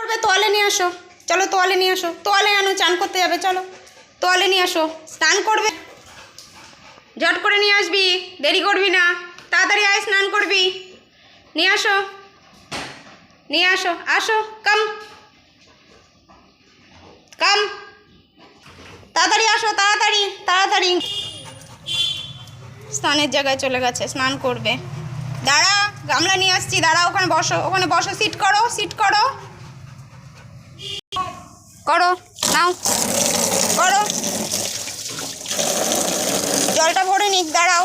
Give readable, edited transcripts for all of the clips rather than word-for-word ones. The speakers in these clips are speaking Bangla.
করবে? তোয়ালে নিয়ে আসো, চলো তোয়ালে নিয়ে আসো, তোয়ালে আনো, চান করতে যাবে, চলো তোয়ালে নিয়ে আসো, স্নান করবে, ঝট করে নিয়ে আসবি, দেরি করবি না, তাড়াতাড়ি আয়, স্নান করবি, নিয়ে আসো, নিয়ে আসো, আসো, কাম কাম, তাড়াতাড়ি আসো, তাড়াতাড়ি তাড়াতাড়ি। স্নানের জায়গায় চলে গেছে, স্নান করবে। দাঁড়া, গামলা নিয়ে আসছি, দাঁড়া, ওখানে বসো, ওখানে বসো, সিট করো, সিট করো, করো, নাও, করো, জলটা ভরে নিক, দাঁড়াও,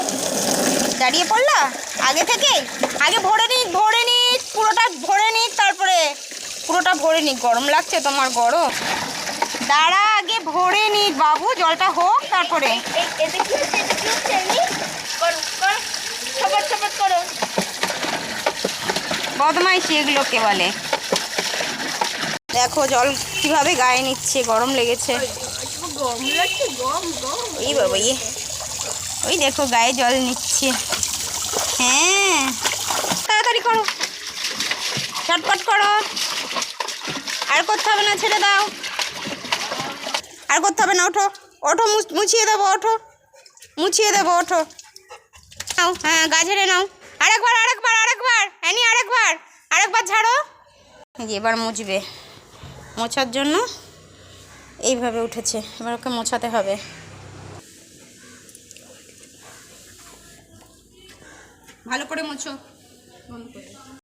দাঁড়িয়ে পড়লা আগে থেকে, আগে ভরে নিক, ভরে নিক, পুরোটা ভরে নিক, তারপরে পুরোটা ভরে নিক, গরম লাগছে তোমার, গরম, দাঁড়া, আগে ভরে নিক বাবু, জলটা হোক তারপরে। বদমাইশি এগুলোকে বলে। দেখো জল কিভাবে গায়ে নিচ্ছে, গরম লেগেছে, এই বাবা, ওই দেখো গায়ে জল নিচ্ছে। হ্যাঁ, তাড়াতাড়ি করো, চটপট করো, আর করতে হবে না, ছেড়ে দাও, আর করতে হবে না, ওঠো, ওঠো, মুছিয়ে দেবো, ওঠো, মুছিয়ে দেবো, ওঠো, নাও, হ্যাঁ, গা ঝেড়ে নাও, আরেকবার, আরেকবার, আরেকবার, হ্যাঁ, আরেকবার, আরেকবার ঝাড়ো, এবার মুছবে, মোছার জন্য এইভাবে উঠেছে, এবার ওকে মোছাতে হবে। ভালো করে মোছো,